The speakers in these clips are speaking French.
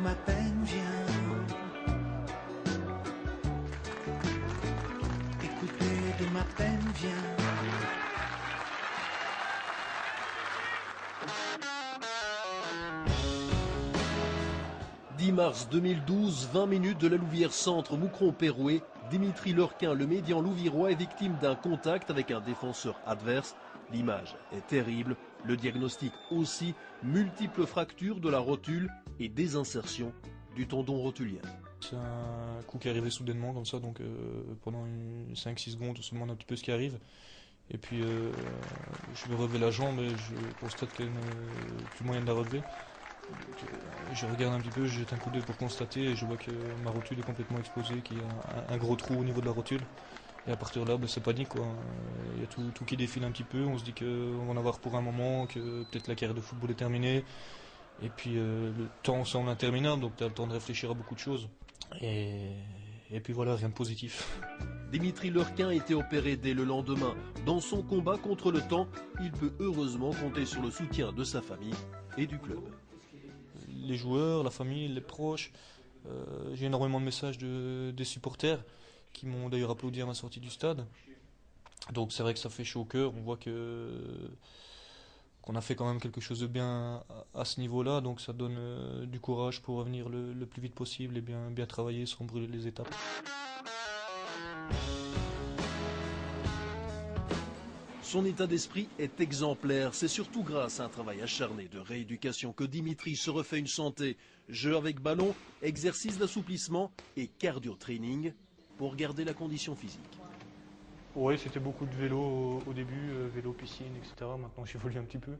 ma peine vient. Écoutez d'où ma peine vient. 10 mars 2012, 20 minutes de la Louvière Centre, Moucron-Pérouet. Dimitri Lurquin, le médian louviérois, est victime d'un contact avec un défenseur adverse. L'image est terrible, le diagnostic aussi, multiples fractures de la rotule et désinsertion du tendon rotulien. C'est un coup qui est arrivé soudainement comme ça, donc pendant 5-6 secondes on se demande un petit peu ce qui arrive. Et puis je vais relever la jambe et je constate qu'il n'y a plus moyen de la relever. Donc, je regarde un petit peu, je jette un coup d'œil pour constater et je vois que ma rotule est complètement exposée, qu'il y a un gros trou au niveau de la rotule. Et à partir de là, c'est panique, quoi. Il y a tout qui défile un petit peu, on se dit qu'on va en avoir pour un moment, que peut-être la carrière de football est terminée. Et puis le temps semble interminable, donc tu as le temps de réfléchir à beaucoup de choses. Et puis voilà, rien de positif. Dimitri Lurquin a été opéré dès le lendemain. Dans son combat contre le temps, il peut heureusement compter sur le soutien de sa famille et du club. Les joueurs, la famille, les proches, j'ai énormément de messages des supporters qui m'ont d'ailleurs applaudi à ma sortie du stade. Donc c'est vrai que ça fait chaud au cœur, on voit qu'on a fait quand même quelque chose de bien à ce niveau-là, donc ça donne du courage pour revenir le plus vite possible et bien travailler sans brûler les étapes. Son état d'esprit est exemplaire. C'est surtout grâce à un travail acharné de rééducation que Dimitri se refait une santé. Jeu avec ballon, exercice d'assouplissement et cardio-training pour garder la condition physique. Oui, c'était beaucoup de vélo au début, vélo, piscine, etc. Maintenant j'évolue un petit peu.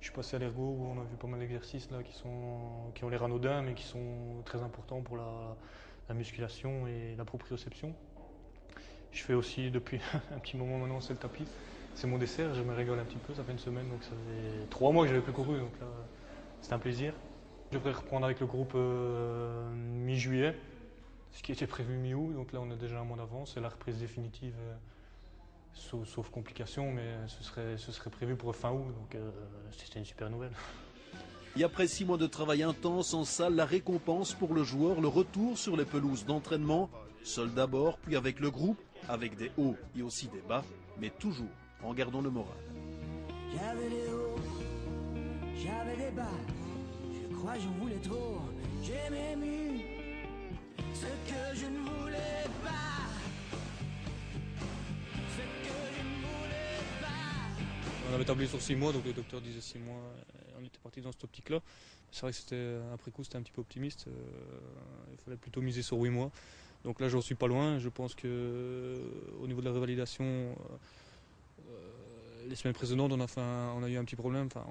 Je suis passé à l'ergo où on a vu pas mal d'exercices là qui ont l'air anodins mais qui sont très importants pour la musculation et la proprioception. Je fais aussi depuis un petit moment maintenant, c'est le tapis. C'est mon dessert, je me régale un petit peu, ça fait une semaine, donc ça fait 3 mois que je n'avais plus couru, donc là c'est un plaisir. Je devrais reprendre avec le groupe mi-juillet, ce qui était prévu mi-août, donc là on a déjà un mois d'avance, c'est la reprise définitive, sauf complications, mais ce serait prévu pour fin août, donc c'était une super nouvelle. Et après 6 mois de travail intense en salle, la récompense pour le joueur, le retour sur les pelouses d'entraînement, seul d'abord, puis avec le groupe, avec des hauts et aussi des bas, mais toujours en gardant le moral. J'avais des hauts, j'avais des bas, je crois j'en voulais trop, j'ai même eu ce que je ne voulais pas, ce que je ne voulais pas. On avait tablé sur 6 mois, donc le docteur disait 6 mois, on était parti dans cette optique-là. C'est vrai que après coup c'était un petit peu optimiste, il fallait plutôt miser sur 8 mois. Donc là j'en suis pas loin, je pense qu'au niveau de la revalidation, les semaines précédentes, on a eu un petit problème. Enfin,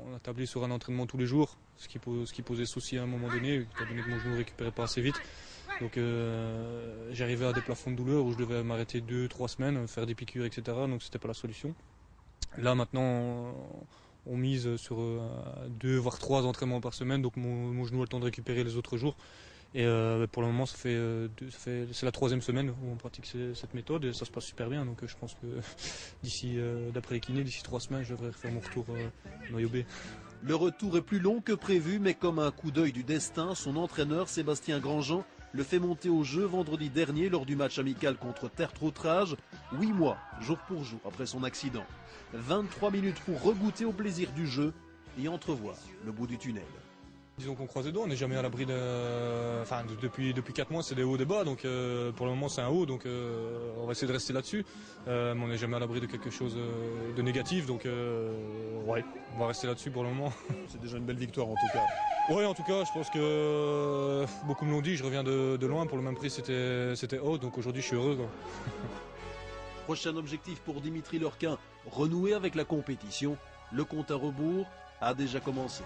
on a tablé sur un entraînement tous les jours, ce qui posait souci à un moment donné, étant donné que mon genou ne récupérait pas assez vite. Donc j'arrivais à des plafonds de douleur où je devais m'arrêter 2-3 semaines, faire des piqûres, etc. Donc c'était pas la solution. Là maintenant, on mise sur 2 voire 3 entraînements par semaine, donc mon genou a le temps de récupérer les autres jours. Et pour le moment, c'est la 3e semaine où on pratique cette méthode et ça se passe super bien. Donc je pense que d'ici, d'après les kinés, d'ici 3 semaines, je devrais faire mon retour noyau B. Le retour est plus long que prévu, mais comme un coup d'œil du destin, son entraîneur Sébastien Grandjean le fait monter au jeu vendredi dernier lors du match amical contre Tertre-Outrage, 8 mois, jour pour jour, après son accident. 23 minutes pour regoûter au plaisir du jeu et entrevoir le bout du tunnel. Disons qu'on croise les doigts, on n'est jamais à l'abri de... Enfin, depuis 4 mois, c'est des hauts, des bas, donc pour le moment c'est un haut, donc on va essayer de rester là-dessus. Mais on n'est jamais à l'abri de quelque chose de négatif, donc ouais, on va rester là-dessus pour le moment. C'est déjà une belle victoire en tout cas. Oui, en tout cas, je pense que beaucoup me l'ont dit, je reviens de loin, pour le même prix c'était haut, donc aujourd'hui je suis heureux, quoi. Prochain objectif pour Dimitri Lurquin, renouer avec la compétition. Le compte à rebours a déjà commencé.